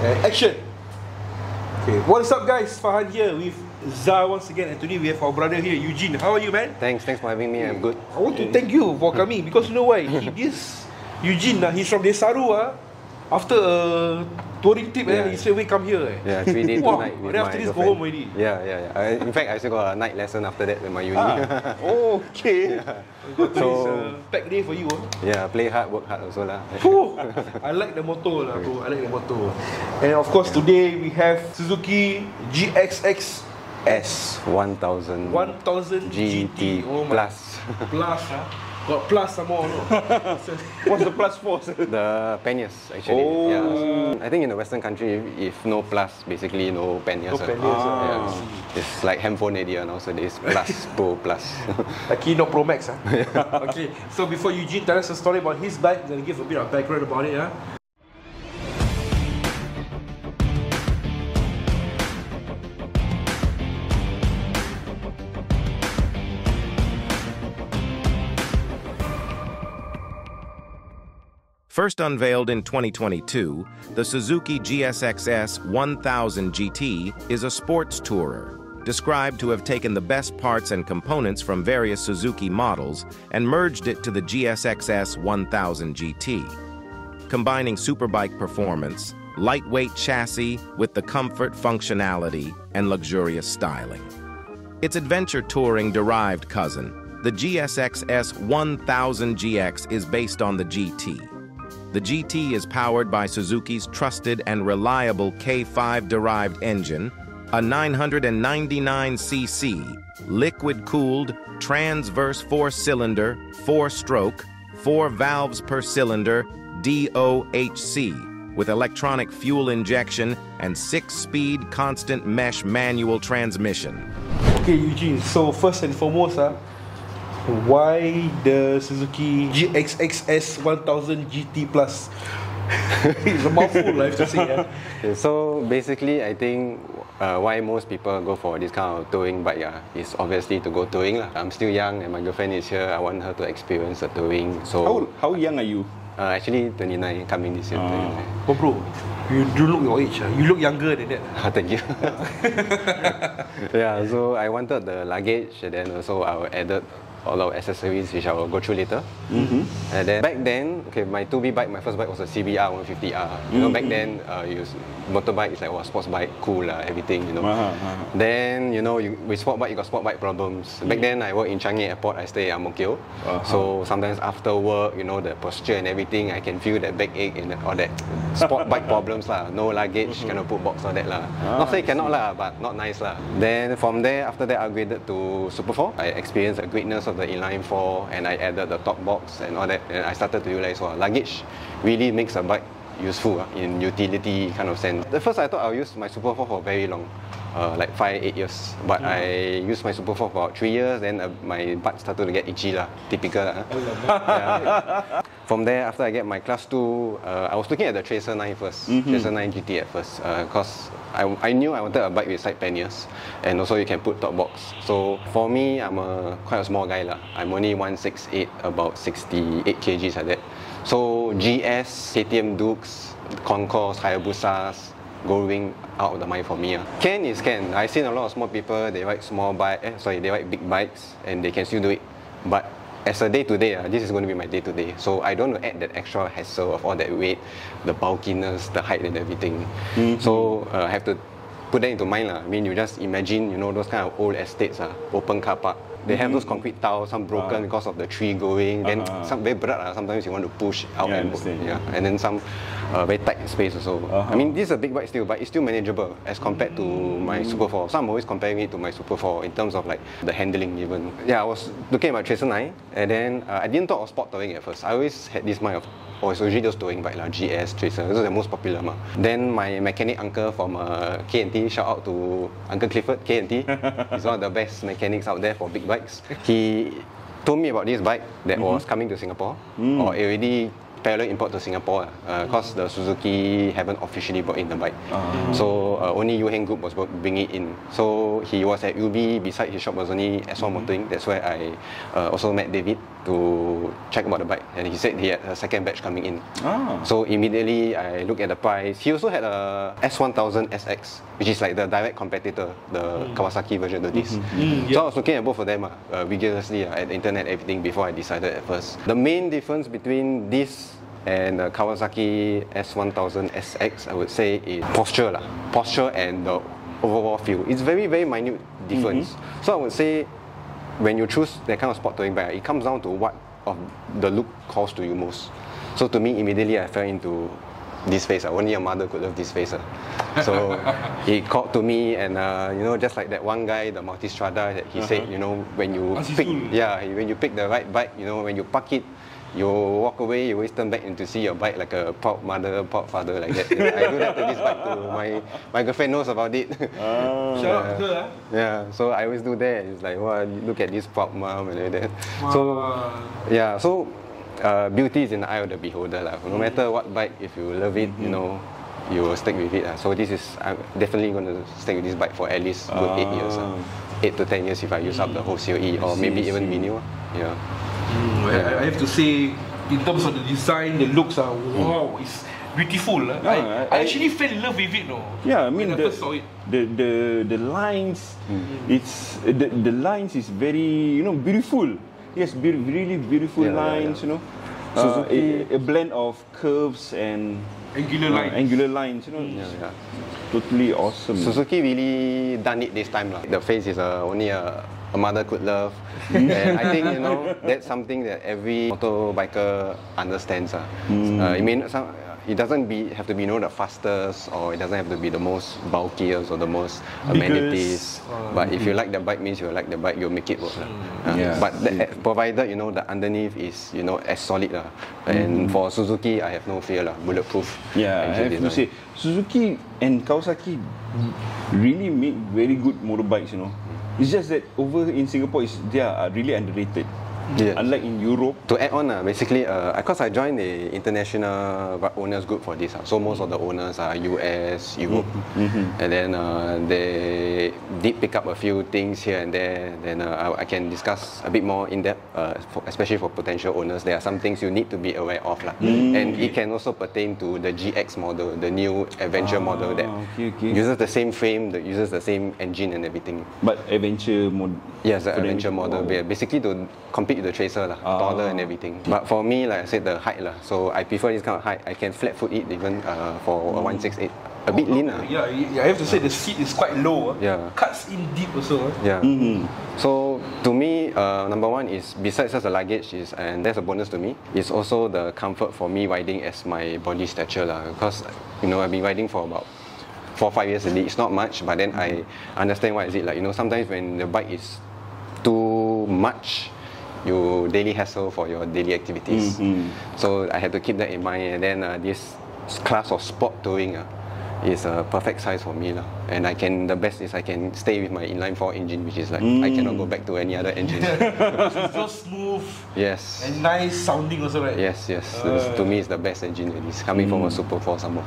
Action! Okay, what is up guys? Farhan here with Zah once again, and today we have our brother here, Eugene. How are you, man? Thanks for having me. I'm good. I want to thank you for coming because you know why? This Eugene, he's from Desaru. After a touring trip, he straight away come here. Yeah, 3 days, 2 nights with then my after this, go girlfriend. home already. Yeah. In fact, I still got a night lesson after that with my uni. Okay. Yeah. So, pack day for you. Yeah, play hard, work hard also lah. I like the motto lah, bro. I like the motto. And of course, today we have Suzuki GSX-S1000GT. GT plus. Plus, got plus some more. No? What's the plus for? The panniers actually. Oh. Yeah. I think in the Western country, if no plus, basically no panniers. No panniers. Yeah. It's like handphone idea nowadays. Plus, Pro Plus. Lucky not Pro Max. Okay, so before Eugene tell us a story about his bike, I'm going to give a bit of background about it. First unveiled in 2022, the Suzuki GSX-S1000GT is a sports tourer, described to have taken the best parts and components from various Suzuki models and merged it to the GSX-S1000GT, combining superbike performance, lightweight chassis with the comfort, functionality, and luxurious styling. Its adventure touring-derived cousin, the GSX-S1000GX, is based on the GT. The GT is powered by Suzuki's trusted and reliable K5-derived engine, a 999cc, liquid-cooled, transverse 4-cylinder, 4-stroke, 4 valves per cylinder, DOHC, with electronic fuel injection and 6-speed constant mesh manual transmission. Okay, Eugene, so first and foremost, why the Suzuki GSX-S1000GT Plus? It's a mouthful, I have to say. Okay, so basically, I think why most people go for this kind of touring bike is obviously to go touring. I'm still young and my girlfriend is here. I want her to experience the touring. So how young are you? Actually 29, coming this year. 29. Oh bro, you do look your age. You look younger than that. Thank you. Yeah, so I wanted the luggage, and then also I added all our accessories, which I will go through later. And then back then, okay, my 2B bike, my first bike was a CBR 150R. You know, back then, motorbike is like sports bike, cool everything, you know. Then, you know, with sport bike, you got sport bike problems. Back then, I work in Changi Airport, I stay at Ang Mo Kio. So sometimes after work, you know, the posture and everything, I can feel that backache and all that sport bike problems lah. No luggage, cannot put box, all that lah. Not say cannot lah, but not nice lah. Then from there, after that, I upgraded to Super 4. I experienced the greatness of the inline 4, and I added the top box and all that, and I started to realize, luggage really makes a bike useful in utility kind of sense. At first I thought I'll use my Super 4 for very long, like 5-8 years, but I used my Super 4 for about 3 years, then my butt started to get itchy lah, typical lah. From there, after I get my class 2, I was looking at the Tracer 9 first, Tracer 9 GT at first, because I knew I wanted a bike with side panniers, and also you can put top box. So for me, I'm quite a small guy lah. I'm only 168, about 68 kgs like that. So GS, KTM Dukes, Concours, Hayabusas, going out of the mind for me. Can is can. I've seen a lot of small people, they ride they ride big bikes and they can still do it. But as a day-to-day, this is going to be my day-to-day. So I don't want to add that extra hassle of all that weight, the bulkiness, the height and everything. So I have to put that into mind. I mean, you just imagine, you know, those kind of old estates, open car park. They have those concrete tiles, some broken because of the tree going. Then some very berat. Sometimes you want to push out and then some very tight space also. I mean, this is a big bike still, but it's still manageable as compared to my Super 4. So I'm always comparing it to my Super 4 in terms of like the handling even. Yeah, I was looking at my Tracer 9, and then I didn't thought of sport touring at first. I always had this mind of, it's usually just touring bike, GS, Tracer. Those are the most popular. Then my mechanic uncle from K&T, shout out to Uncle Clifford, K&T. He's one of the best mechanics out there for big bikes. He told me about this bike that was coming to Singapore, or already parallel import to Singapore, because the Suzuki haven't officially brought in the bike. So only Yuheng Group was bringing it in. So he was at UB, beside his shop was only S1 Motoring. That's where I also met David. to check about the bike, and he said he had a second batch coming in. Ah. So immediately I looked at the price. He also had a S1000SX, which is like the direct competitor, the Kawasaki version of this. So I was looking at both of them rigorously at the internet, everything before I decided at first. The main difference between this and the Kawasaki S1000SX, I would say, is posture lah. Posture and the overall feel. It's very, very minute difference. So I would say, when you choose that kind of sport touring bike, it comes down to what of the look calls to you most. So to me, immediately I fell into this face. Only a mother could love this face. So he called to me, and you know, just like that one guy, the Multistrada, that he said, you know, when you pick, when you pick the right bike, you know, when you park it, you walk away, you always turn back and to see your bike like a proud mother, proud father, like that. I do that to this bike too. My girlfriend knows about it. Shout out to her. Yeah, so I always do that. It's like, wow, look at this proud mom and like that. So yeah, so beauty is in the eye of the beholder. No matter what bike, if you love it, you know, you will stick with it. So this is, I'm definitely going to stick with this bike for at least good 8 years. 8 to 10 years if I use up the whole COE, or maybe even renew. Yeah. I have to say, in terms of the design, the looks are wow, it's beautiful. I actually fell in love with it. No? Yeah, I mean when I first saw it. The lines, it's the lines is very, you know, beautiful. Yes, really beautiful lines. You know, Suzuki, a blend of curves and angular lines. You know, totally awesome. Suzuki really done it this time. The face is only a mother could love. And I think, you know, that's something that every motorbiker understands. It doesn't have to be, you know, the fastest, or it doesn't have to be the most bulkiest or the most amenities. But if you like the bike, means you like the bike, you'll make it work. But provided, you know, the underneath is, you know, as solid. And for Suzuki, I have no fear. Bulletproof. Yeah, I have to say, Suzuki and Kawasaki really make very good motorbikes, you know. It's just that over in Singapore, they are really underrated. Yeah. Unlike in Europe. To add on, basically, because I joined the international owners group for this, so most of the owners are US, Europe, and then they did pick up a few things here and there. Then I can discuss a bit more in depth, especially for potential owners. There are some things you need to be aware of, and it can also pertain to the GX model, the new adventure model that uses the same frame, that uses the same engine and everything. But adventure mode. Yes, the adventure model, basically to compete with the Tracer, taller and everything. But for me, like I said, the height, so I prefer this kind of height. I can flat foot it even for a 168. A bit lean. Yeah, I have to say the seat is quite low. Cuts in deep also. So to me, number one is, besides just the luggage, and that's a bonus to me, it's also the comfort for me riding as my body stature. Because, you know, I've been riding for about 4 or 5 years already. It's not much, but then I understand why is it. Like, you know, sometimes when the bike is too much, you daily hassle for your daily activities. So I had to keep that in mind, and then this class of sport touring is a perfect size for me. And the best is I can stay with my inline 4 engine, which is like, I cannot go back to any other engine. It's so smooth. Yes. And nice sounding also, right? Yes. To me, it's the best engine. It's coming from a Super 4 some more.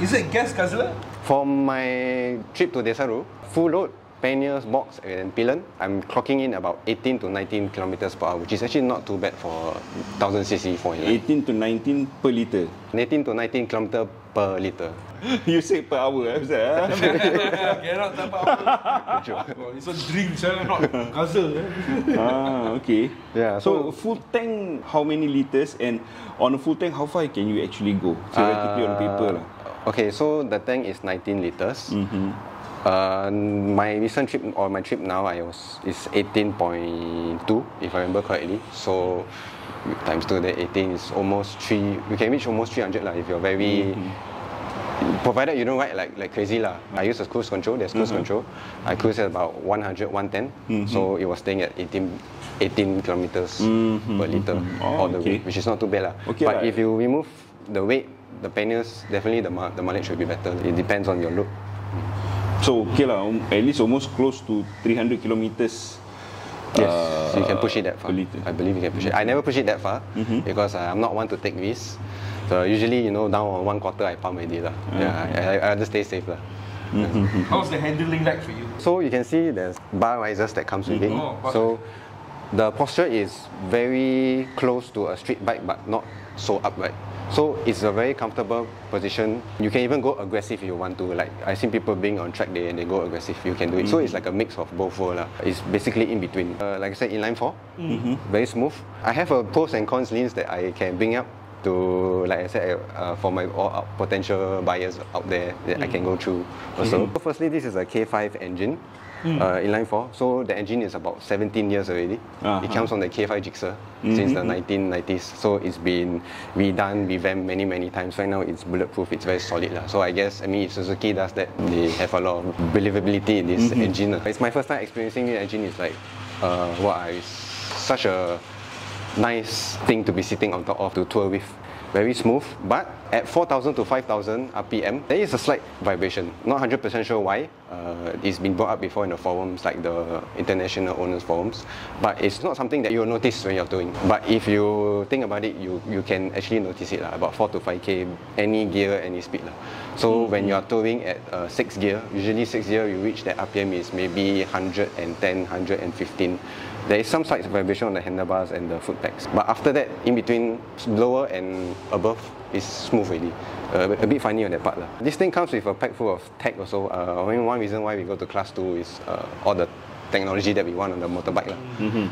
Is it gas guzzler? For my trip to Desaru, full load, panniers, box and pillion, I'm clocking in about 18 to 19 kilometers per hour, which is actually not too bad for 1000cc 4-in-1. 18 to 19 per litre. 18 to 19 kilometers per litre. You say per hour, Ustaz? Cannot tak per hour. It's a dream, not guzzle. Okay. Yeah. So full tank, how many liters? And on a full tank, how far can you actually go? Theoretically on paper. Okay, so the tank is 19 liters. My recent trip, or my trip now, is 18.2, if I remember correctly. So times 2, that 18 is almost 3. You can reach almost 300 if you're very. Provided you don't ride like crazy . I use a cruise control. There's cruise control. I cruise at about 100, 110. So it was staying at 18 kilometers per litre all the way, which is not too bad . But if you remove the weight, the panniers, definitely the mileage will be better. It depends on your look. So okay at least almost close to 300 kilometers. Yes, so you can push it that far. I believe you can push it. I never push it that far because I'm not one to take risks. So usually, you know, down on 1/4 I pump already . I just stay safe . How's the handling like for you? So you can see there's bar risers that comes with it. So the posture is very close to a street bike but not so upright. So it's a very comfortable position. You can even go aggressive if you want to. Like I've seen people being on track day and they go aggressive, you can do it. So it's like a mix of both worlds. It's basically in between. Like I said, inline 4, very smooth. I have a pros and cons links that I can bring up to, like I said, for my potential buyers out there that I can go through also. So firstly, this is a K5 engine. Inline 4, so the engine is about 17 years already. It comes from the K5 Gixxer since the 1990s, so it's been redone, revamped many times. Right now it's bulletproof, it's very solid. So I guess, if Suzuki does that, they have a lot of believability in this engine. It's my first time experiencing the engine. It's like, such a nice thing to be sitting on top of, to tour with. Very smooth, but at 4,000 to 5,000 RPM, there is a slight vibration. Not 100% sure why. It's been brought up before in the forums, like the international owners forums, but it's not something that you'll notice when you're touring. But if you think about it, you can actually notice it, about 4 to 5k, any gear, any speed. So when you're touring at 6 gear, usually 6 gear, you reach that RPM is maybe 110, 115. There is some slight vibration on the handlebars and the foot pegs. But after that, in between lower and above, is smooth already. A bit funny on that part. This thing comes with a pack full of tech also. One reason why we go to class 2 is all the technology that we want on the motorbike.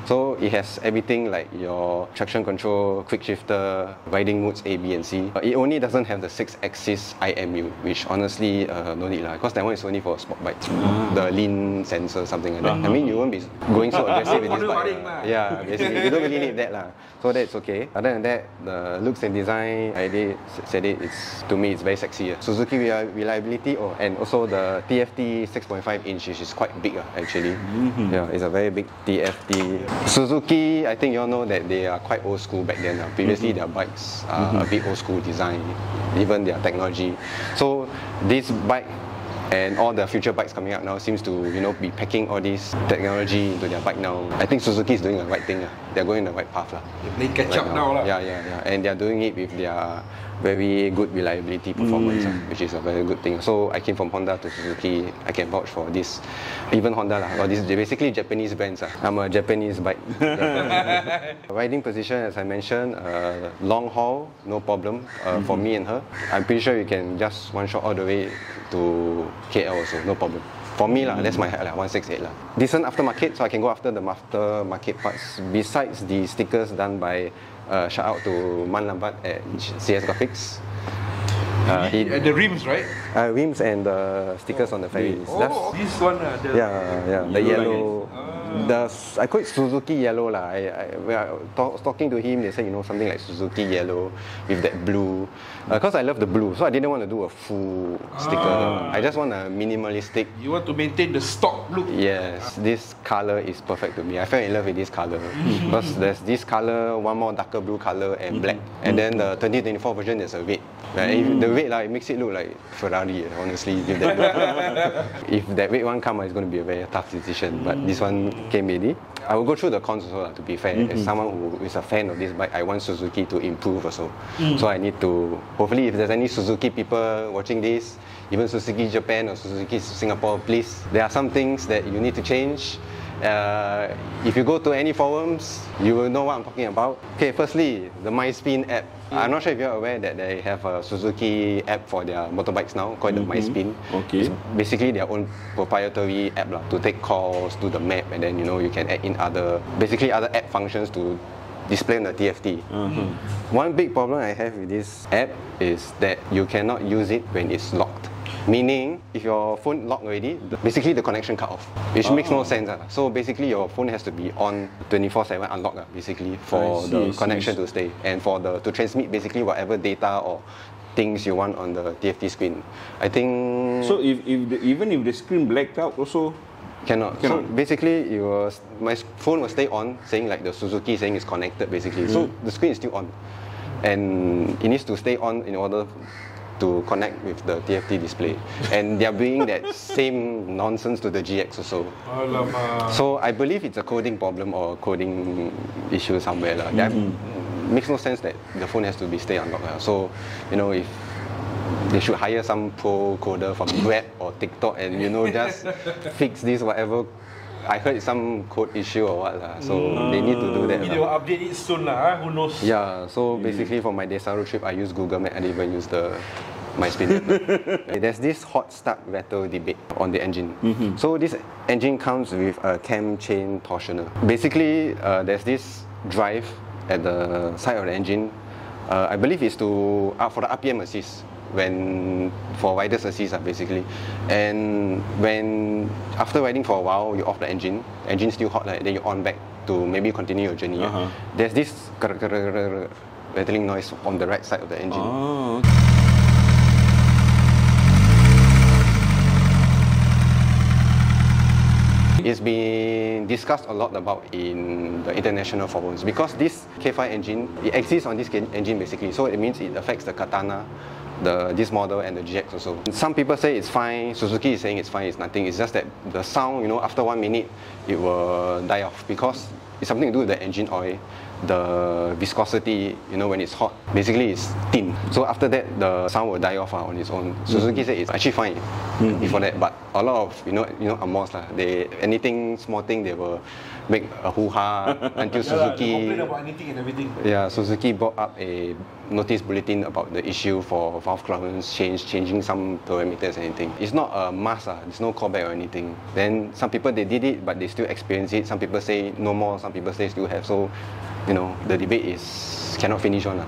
So it has everything like your traction control, quick shifter, riding modes A, B and C. It only doesn't have the 6-axis IMU, which honestly no need because that one is only for sport bikes. The lean sensor, something like that. You won't be going so aggressive with this bike. Yeah, basically you don't really need that. So that's okay. Other than that, the looks and design, I already said it, to me it's very sexy. Suzuki reliability, and also the TFT 6.5 inch, which is quite big actually. Yeah, it's a very big TFT. Suzuki, I think you all know that they are quite old school back then. Previously their bikes are a bit old school design, even their technology. So this bike and all the future bikes coming out now seems to be packing all this technology into their bike now. I think Suzuki is doing the right thing. They're going the right path. They catch up now. Yeah. And they're doing it with their very good reliability performance, which is a very good thing. So I came from Honda to Suzuki. I can vouch for this. Even Honda, these basically Japanese brands. I'm a Japanese bike. Riding position, as I mentioned, long haul, no problem for me and her. I'm pretty sure you can just one shot all the way to KL also, no problem. For me, that's my height, 168. Decent aftermarket, so I can go after the aftermarket parts. Besides the stickers done by, shout out to Man Lambat at CS Graphics. The rims, right? Rims and the stickers on the fairings. This one, the yellow. I call it Suzuki yellow. When I was talking to him, they said, something like Suzuki yellow with that blue. Because I love the blue, so I didn't want to do a full sticker. I just want a minimalistic. You want to maintain the stock look? Yes, this color is perfect to me. I fell in love with this color. Because there's this color, one more darker blue color and black. And then the 2024 version is a red. The red, it makes it look like Ferrari, honestly. If that red one comes, it's going to be a very tough decision. But this one came ready. I will go through the cons also, to be fair. As someone who is a fan of this bike, I want Suzuki to improve also. So I need to, hopefully if there's any Suzuki people watching this, even Suzuki Japan or Suzuki Singapore, please, there are some things that you need to change. If you go to any forums, you will know what I'm talking about. Okay, firstly, the MySpin app. I'm not sure if you're aware that they have a Suzuki app for their motorbikes now called the MySpin. It's basically their own proprietary app to take calls, do the map, and then you can add in other app functions to display on the TFT. One big problem I have with this app is that you cannot use it when it's locked. Meaning, if your phone locked already, basically the connection cut off, which makes no sense. So basically your phone has to be on 24/7 unlocked basically for the connection to stay and for to transmit basically whatever data or things you want on the TFT screen. I think... So even if the screen blacked out also? Cannot. So basically, my phone will stay on, saying like the Suzuki saying it's connected basically. So the screen is still on. And it needs to stay on in order to connect with the TFT display. And they're bringing that same nonsense to the GX also. So I believe it's a coding problem or coding issue somewhere. That makes no sense that the phone has to be stay unlocked. So, if they should hire some pro coder from Grab or TikTok and just fix this whatever I heard it's some code issue or what lah. So they need to do that. They will update it soon lah. Who knows? Yeah. So basically for my Desaru trip, I use Google Map. I didn't even use my speedometer. There's this hot start rattle debate on the engine. So this engine comes with a cam chain torsioner. Basically, there's this drive at the side of the engine. I believe it's for the RPM assist. For rider's assist basically, and when after riding for a while you off the engine still hot, then you on back to maybe continue your journey. There's this rattling noise on the right side of the engine. It's been discussed a lot about in the international forums because this K5 engine, it exists on this engine basically, so it means it affects the Katana, this model, and the GX also. Some people say it's fine, Suzuki is saying it's fine, it's nothing. It's just that the sound, after 1 minute, it will die off because it's something to do with the engine oil, the viscosity, when it's hot. Basically, it's thin. So after that, the sound will die off on its own. Suzuki said it's actually fine before that, but a lot of, Amos lah, anything, small thing, they will make a hoo-ha until Suzuki... They complain about anything and everything. Yeah, Suzuki brought up a notice bulletin about the issue for valve clearance changing some parameters and anything. It's not a must, there's no callback or anything. Then some people, they did it, but they still experience it. Some people say no more, some people say still have. So, the debate is cannot finish on.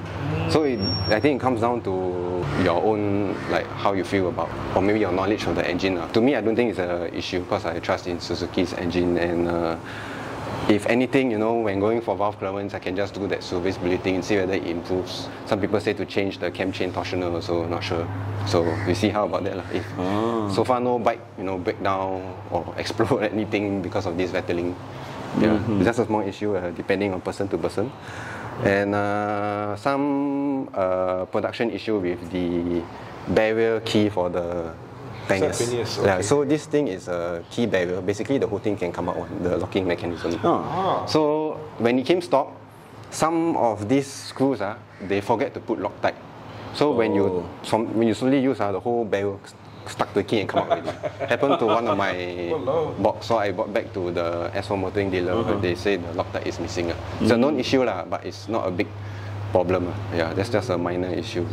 So I think it comes down to your own, how you feel about, or maybe your knowledge of the engine. To me, I don't think it's an issue because I trust in Suzuki's engine, and if anything, when going for valve clearance, I can just do that service bulletin and see whether it improves. Some people say to change the cam chain torsioner also, not sure. So we see how about that lah. If so far no bike, break down or explode anything because of this rattling. Yeah, it's just a small issue depending on person to person. And some production issue with the barrier key for the panniers. Okay. Yeah, so this thing is a key barrier. Basically, the whole thing can come out, the locking mechanism. So when it came stock, some of these screws they forget to put Loctite. So when you slowly use the whole barrel stuck to the key and come out already. Happened to one of my box, so I brought back to the S4 motoring dealer. They say the Loctite is missing. It's a known issue but it's not a big problem. Yeah, that's just a minor issue.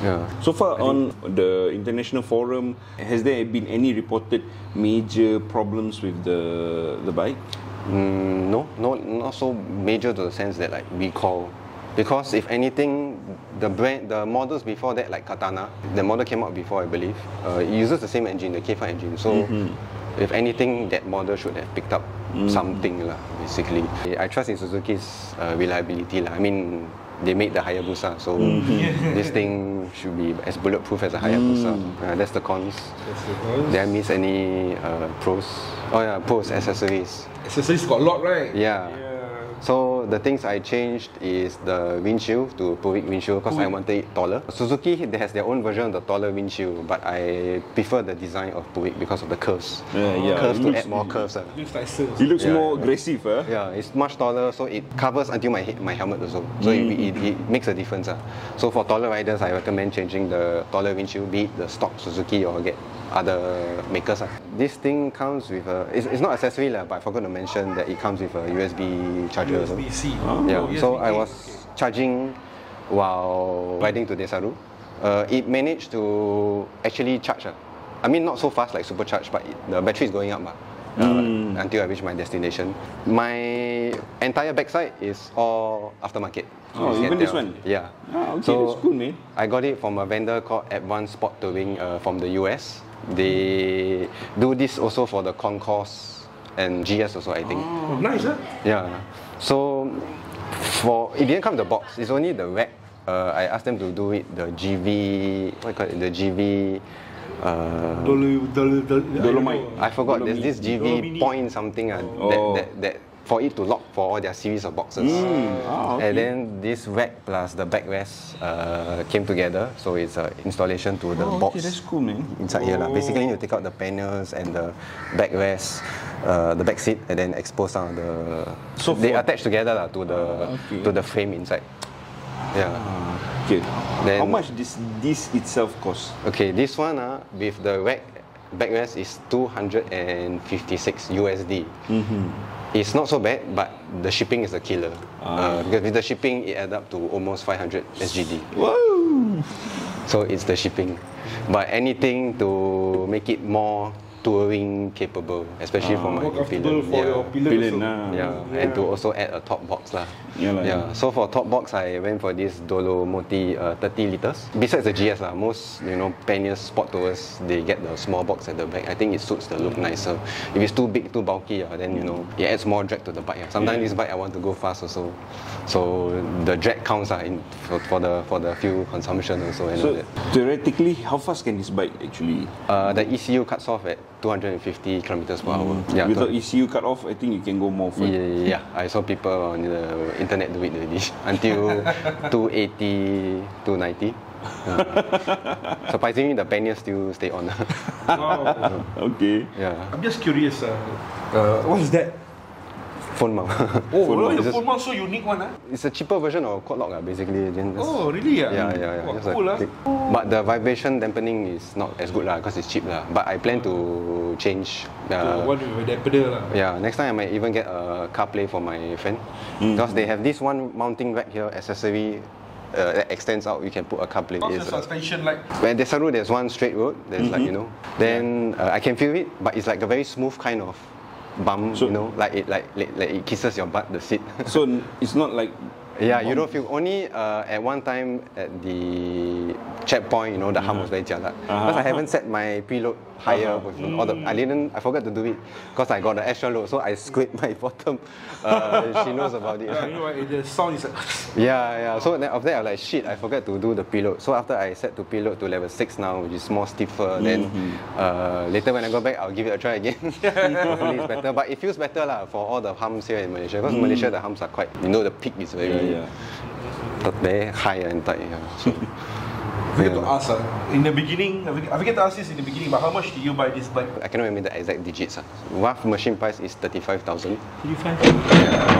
Yeah. So far on the international forum, has there been any reported major problems with the bike? No, not so major to the sense that recall. Because if anything, the models before that, like Katana, the model came out before, I believe. It uses the same engine, the K5 engine. So if anything, that model should have picked up something basically. I trust in Suzuki's reliability. I mean, they made the Hayabusa, so this thing should be as bulletproof as a Hayabusa. That's the cons. Did I miss any pros? Oh yeah, pros, accessories. Accessories got a lot, right? Yeah. So the things I changed is the windshield to Puig windshield because I wanted it taller. Suzuki, they has their own version of the taller windshield, but I prefer the design of Puig because of the curves. Curves to add more curves. Looks nicer. It looks more aggressive. Yeah, it's much taller, so it covers until my helmet also. So it makes a difference. So for taller riders, I recommend changing the taller windshield, be it the stock Suzuki or get other makers. This thing comes with it's not accessory but I forgot to mention that it comes with a USB charger. USB-C. So I was charging while riding to Desaru. It managed to actually charge. I mean, not so fast like supercharge, but the battery is going up until I reach my destination. My entire backside is all aftermarket. Oh, even this one? Yeah. Okay, so that's cool, man. I got it from a vendor called Advanced Sport Touring from the US. They do this also for the Concourse and GS also, I think. Oh, nice, Yeah. So it didn't come in the box. It's only the rack. I asked them to do it the GV. What you call it? The GV. Dolomite. I forgot. There's this GV point something that for it to lock for all their series of boxes. Okay. And then this rack plus the backrest came together, so it's an installation to the box. Okay, that's cool, man. Inside here, basically you take out the panels and the backrest, the back seat, and then expose some of the. So they attach together to the frame inside. Yeah. Okay. Then, how much this itself cost? Okay, this one with the rack backrest is 256 USD. It's not so bad, but the shipping is a killer. Because with the shipping, it adds up to almost 500 SGD. Whoa! So it's the shipping. But anything to make it more touring capable, especially for my More comfortable pillion. for your pillion Yeah, and to also add a top box lah. Yeah. So for top box, I went for this Dolo Moti 30 liters. Besides the GS lah, most panniers, sport tours, they get the small box at the back. I think it suits the look nicer. If it's too big, too bulky, then it adds more drag to the bike. Sometimes this bike I want to go fast also, so the drag counts for the fuel consumption also. And all So that. theoretically, how fast can this bike actually? The ECU cuts off at 250 kilometers per hour. Yeah, Without ECU cut off, I think you can go more further. Yeah, I saw people on the internet do it already until 280, 290. Surprisingly, the panniers still stay on. Wow. Okay. Yeah, I'm just curious. What's that? phone mount. Oh, mount. the phone mount so unique one. It's a cheaper version of quad lock basically. Oh, really? Yeah. Wow, Just a cool. click. But the vibration dampening is not as good because it's cheap But I plan to change. One with that pedal lah. Yeah, next time I might even get a CarPlay for my friend because they have this one mounting rack here accessory that extends out. You can put a CarPlay. How's the suspension like? When Desaru, there's one straight road. There's then I can feel it, but it's like a very smooth kind of bump. So, like it kisses your butt, the seat. So it's not like. Yeah, you don't feel only at one time at the checkpoint, the hum was very jialat. Because I haven't set my preload higher with all the. I forgot to do it because I got the extra load, so I scraped my bottom. She knows about it. You know what? The sound is like. Yeah. So then after that, I was like, shit, I forgot to do the preload. So after I set to preload to level 6 now, which is more stiffer, then later when I go back, I'll give it a try again. Hopefully it's better. But it feels better for all the humps here in Malaysia. Because Malaysia, the humps are quite, the peak is very high and tight. So, I forget to ask in the beginning. I forget to ask this in the beginning. But how much did you buy this bike? I cannot remember the exact digits. Rough machine price is 35,000.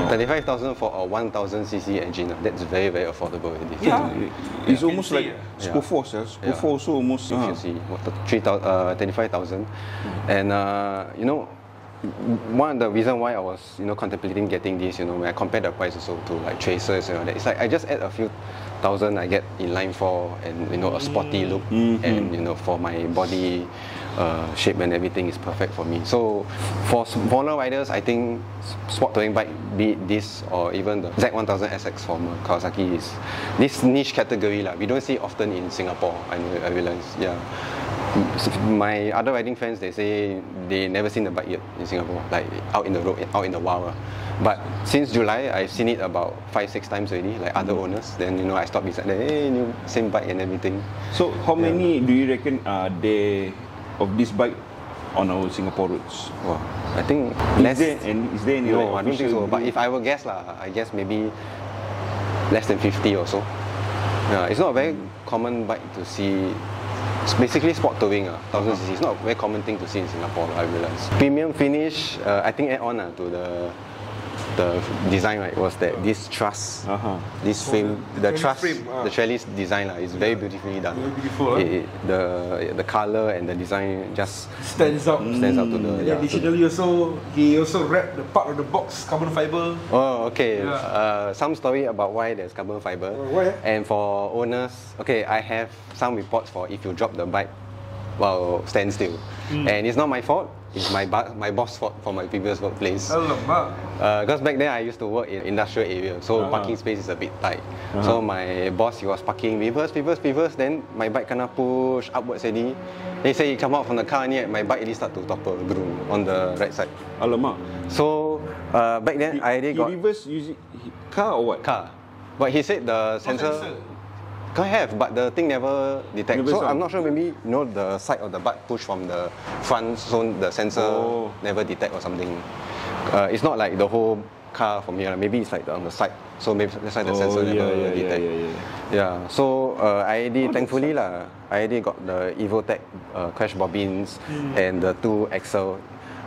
35,000. for a 1000cc engine. That's very, very affordable already. Yeah. It's almost like Scoforce. Scoforce also almost. If you see, 25,000. And one of the reasons why I was contemplating getting this, when I compare the price also to like Tracers and all that, it's like I just add a few thousand, I get inline 4 and a sporty look, and for my body shape and everything is perfect for me. So for smaller riders, I think sport touring bike, be it this or even the Z1000SX from Kawasaki, is this niche category we don't see often in Singapore. I realize. My other riding friends, they say they never seen the bike yet in Singapore, like out in the road, out in the wild. But since July, I've seen it about 5-6 times already, like other owners. Then I stopped beside them, hey, new same bike and everything. So how many do you reckon are there of this bike on our Singapore roads? Wow, I think less. Is there any? No, I don't think so. But if I were guess I guess maybe less than 50 or so. Yeah, it's not a very common bike to see. It's basically sport touring, 1000cc. It's not a very common thing to see in Singapore, I realize. Premium finish, I think add on to the design, was that this truss, this frame, the truss, the trellis design is very beautifully done. Very beautiful. The color and the design just stands out to the. Additionally, he also wrapped the part of the box carbon fiber. Oh, okay. Some story about why there's carbon fiber. Why? And for owners, I have some reports for if you drop the bike while stand still, and it's not my fault. It's my boss fault for my previous workplace. Because back then I used to work in industrial area, so parking space is a bit tight. So my boss, he was parking reverse. Then my bike kinda push upwards already. They say he come out from the car and my bike already start to topple on the right side. Alamak. So back then I already got reverse using car or what? Car, but he said the sensor. Can have, but the thing never detects. So I'm not sure, maybe the side of the butt push from the front, so the sensor never detect or something. It's not like the whole car from here. Maybe it's like on the side, so maybe that's why the sensor never detect. Yeah. So I already, thankfully I already got the EvoTech crash bobbins and the 2 axle.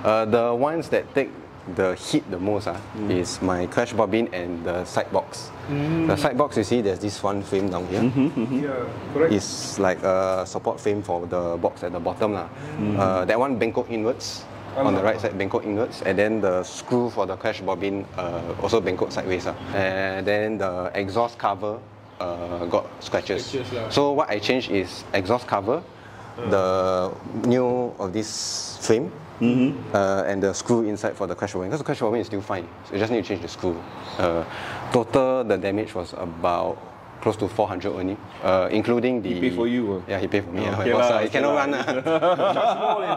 The ones that take the hit the most is my crash bobbin and the side box. The side box, you see, there's this one frame down here. Yeah, correct. It's like a support frame for the box at the bottom. That one bangkok inwards. On the right side, bangkok inwards, and then the screw for the crash bobbin also bangkok sideways. And then the exhaust cover got scratches. So what I changed is exhaust cover, the new of this frame, and the screw inside for the crash bobbin. Because the crash bobbin is still fine, so you just need to change the screw. Total, the damage was about close to 400 only, including the... He paid for you? Yeah, he paid for me. Okay my boss, lah, he cannot run.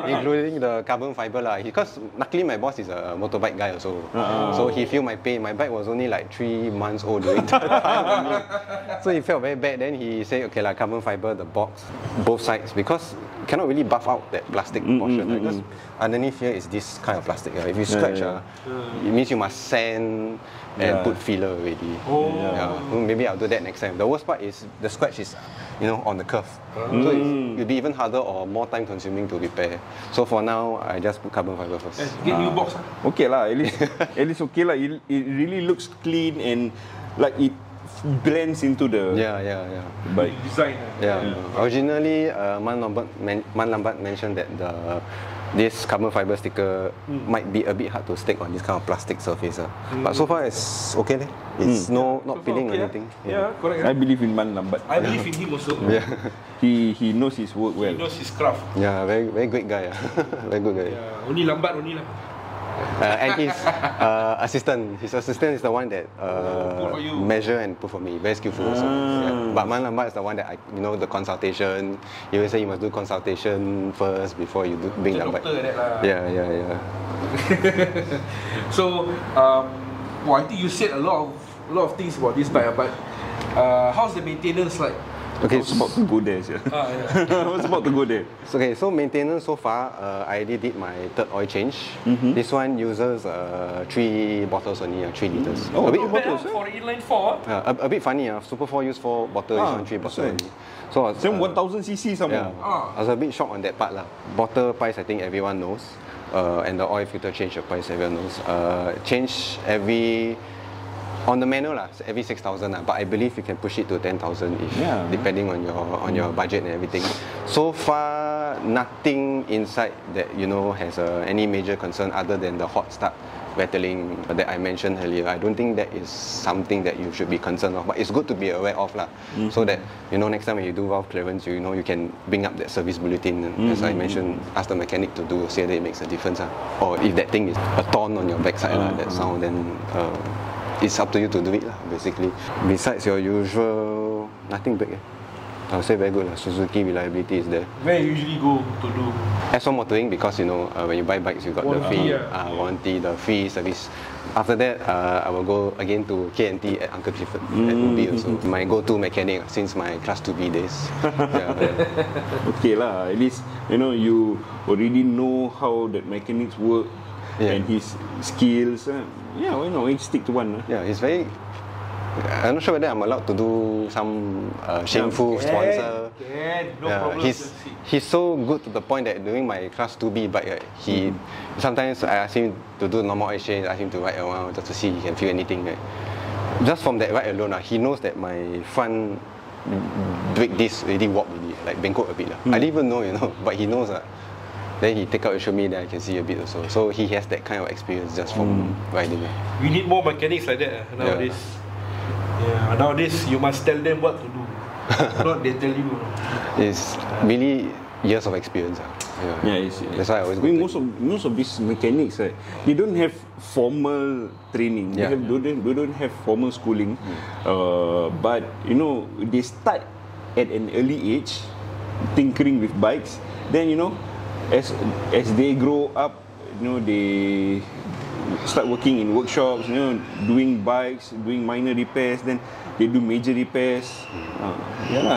Including the carbon fiber. Because luckily my boss is a motorbike guy also. So he feel my pain. My bike was only like 3 months old during that time. So he felt very bad. Then he said, okay, carbon fiber, the box, both sides, because you cannot really buff out that plastic portion. Because underneath here is this kind of plastic. If you scratch, it means you must sand and put filler already. Maybe I'll do that next time. The worst part is the scratch is, on the curve. So it'll be even harder or more time consuming to repair. So for now, I just put carbon fiber first. Get new box. Okay lah, at least okay lah. It really looks clean and like it blends into the bike design. Originally, Man Lambat mentioned that this carbon fiber sticker might be a bit hard to stick on this kind of plastic surface. But so far it's okay. It's not peeling or anything. Yeah, correct. I believe in Man Lambat. I believe in him also. He knows his work well. He knows his craft. Yeah, very very great guy. Very good guy. Yeah, only lambat only lah. And his assistant. His assistant is the one that measure and put for me. Very skillful also. But Man Lambat is the one that the consultation. He always say you must do consultation first before you bring Lambat. Yeah. So, I think you said a lot of things about this bike, but how's the maintenance like? Okay, it's about to go there. I was about to go there. Okay, so maintenance so far, I already did my third oil change. This one uses 3 bottles only, 3 liters. Oh, a bit bottles for inline 4. a bit funny. Super 4 use 4 bottles, this one 3 bottles only. So same 1000cc somewhere. I was a bit shocked on that part lah. Bottle price, I think everyone knows, and the oil filter change, the price everyone knows. Change every. On the manual every 6,000 but I believe you can push it to 10,000 if depending on your budget and everything. So far, nothing inside that has any major concern other than the hot start rattling that I mentioned earlier. I don't think that is something that you should be concerned of, but it's good to be aware of so that next time when you do valve clearance, you can bring up that service bulletin. As I mentioned, ask the mechanic to do, see that it makes a difference. Or if that thing is a thorn on your backside, that sound, then it's up to you to do it basically. Besides your usual, nothing big. I would say very good. Suzuki reliability is there. Where you usually go to do? S1 motoring, because when you buy bikes, you got the free warranty, the free service. After that, I will go again to K&T at Uncle Clifford at Ubi also. My go-to mechanic since my class 2B days. Okay lah, at least you already know how the mechanics work and his skills. Why not? We stick to one. Yeah, he's very. I'm not sure whether I'm allowed to do some shameful sponsor. No problem. He's so good to the point that during my class 2B bike, sometimes I ask him to do normal exchange, ask him to ride around just to see he can feel anything. Just from that ride alone, he knows that my front brake disc already warped already, like bangkok a bit. I didn't even know, but he knows. Then he take out and show me, then I can see a bit also. So he has that kind of experience just from riding. We need more mechanics like that nowadays. Nowadays you must tell them what to do, not they tell you. It's really years of experience. That's why I always. Most of these mechanics, they don't have formal training. They don't have formal schooling, but they start at an early age, tinkering with bikes. Then as they grow up, they start working in workshops, doing bikes, doing minor repairs, then they do major repairs.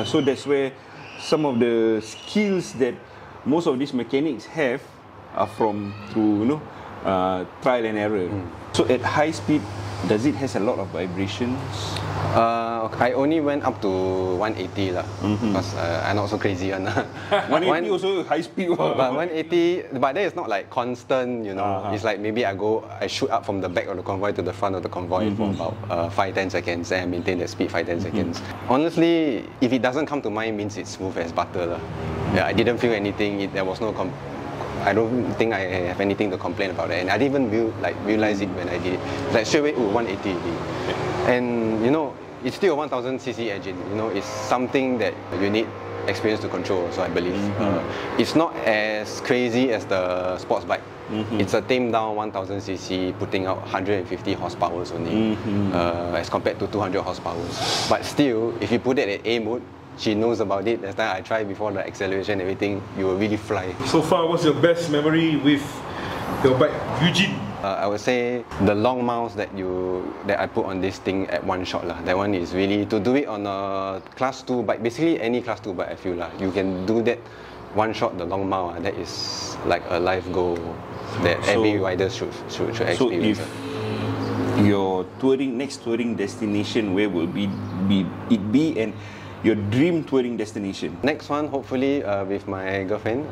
So that's where some of the skills that most of these mechanics have are through trial and error. So at high speed, does it has a lot of vibrations? I only went up to 180 lah, because I'm not so crazy one. 180 also high speed. But 180, but that is not like constant, you know. It's like maybe I shoot up from the back of the convoy to the front of the convoy for about 5-10 seconds, and I maintain that speed 5-10 seconds. Honestly, if it doesn't come to mind, means it's smooth as butter lah. Yeah, I didn't feel anything. There was no I don't think I have anything to complain about it, and I didn't even realize it when I did it. Like straight away, 180. And you know, it's still a 1000cc engine. You know, it's something that you need experience to control. So I believe it's not as crazy as the sports bike. It's a tamed down 1000cc, putting out 150 horsepower only, as compared to 200 horsepower. But still, if you put it at A mode, she knows about it. Last time I tried before the acceleration, everything, you will really fly. So far, what's your best memory with your bike, Eugene? I would say the long miles that I put on this thing at one shot lah. That one is really to do it on a class 2 bike. Basically any class 2 bike, I feel lah. You can do that one shot, the long mile. That is like a life goal that every rider should experience. So if your next touring destination, where will it be, and your dream touring destination? Next one, hopefully with my girlfriend,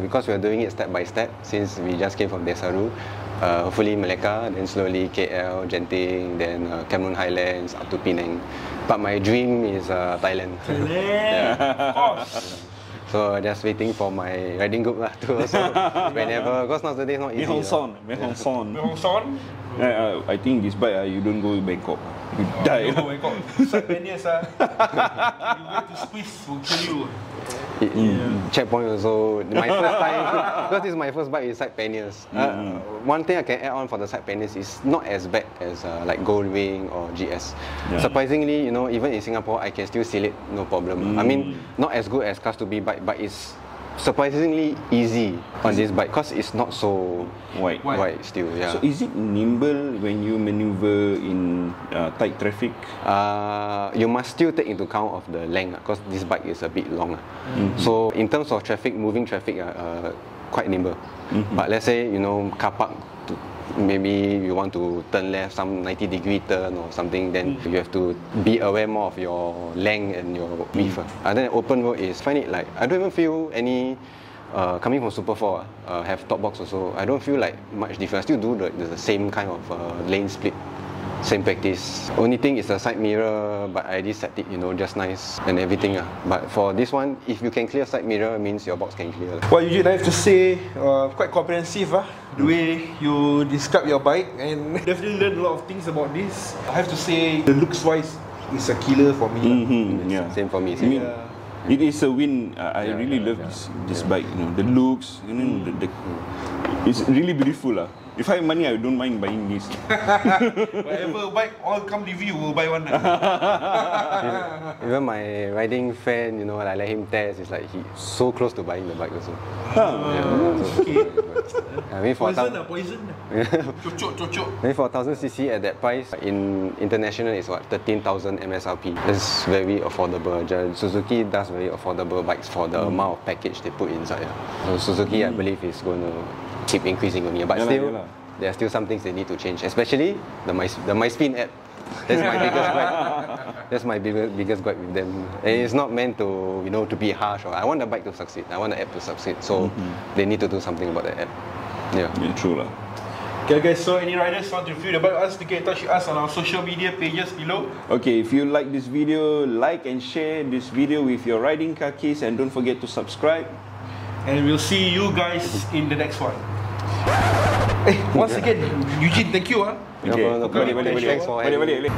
because we are doing it step by step since we just came from Desaru. Hopefully Melaka, then slowly KL, Genting, then Cameron Highlands up to Penang. But my dream is Thailand. Of course. So just waiting for my riding group lah to also whenever, because nowadays not easy. Mehong Son. I think this bike you don't go to Bangkok. You die. Oh my God. Side panniers you wait to squeeze will kill you. Checkpoint also. My first time, because this is my first bike with side panniers. One thing I can add on for the side panniers is not as bad as like Goldwing or GS. Surprisingly, you know, even in Singapore, I can still seal it, no problem. I mean, not as good as Class 2B bike, but it's surprisingly easy on this bike because it's not so wide still. Yeah. So is it nimble when you maneuver in tight traffic? You must still take into account of the length because this bike is a bit long. So in terms of traffic, moving traffic, quite nimble. But let's say, you know, car park, maybe you want to turn left, some 90-degree turn or something, then you have to be aware more of your length and your width. Other than open road is, find it like, I don't even feel any, coming from Super 4, have top box also, I don't feel like much difference. I still do the same kind of lane split. Same practice. Only thing is the side mirror, but I did set it, you know, just nice and everything. But for this one, if you can clear side mirror, means your box can clear. Well, Eugene, I have to say, quite comprehensive, the way you describe your bike, and definitely learned a lot of things about this. I have to say, the looks-wise, it's a killer for me. Same for me. It is a win. I really love this bike. You know, the looks. You know, it's really beautiful. If I have money, I don't mind buying this. Whatever bike, all come review, will buy one. Even my riding friend, you know, I let him test. It's like he's so close to buying the bike also. Okay. I mean, for poison. Cocok. Maybe for 1000cc at that price, in international it's what, 13,000 MSRP. It's very affordable. Suzuki does very affordable bikes for the amount of package they put inside. So Suzuki, I believe, is going to keep increasing on me. But still, there are still some things they need to change, especially the MySpin app. That's my biggest gripe. That's my biggest gripe with them. And it's not meant to, you know, to be harsh. Or I want the bike to succeed. I want the app to succeed. So they need to do something about the app. Yeah, true lah. Okay guys, so any riders want to review the bike, us to get in touch with us on our social media pages below. Okay, if you like this video, like and share this video with your riding kakis, and don't forget to subscribe. And we'll see you guys in the next one. Hey, once again, Eugene, thank you. Okay, balik.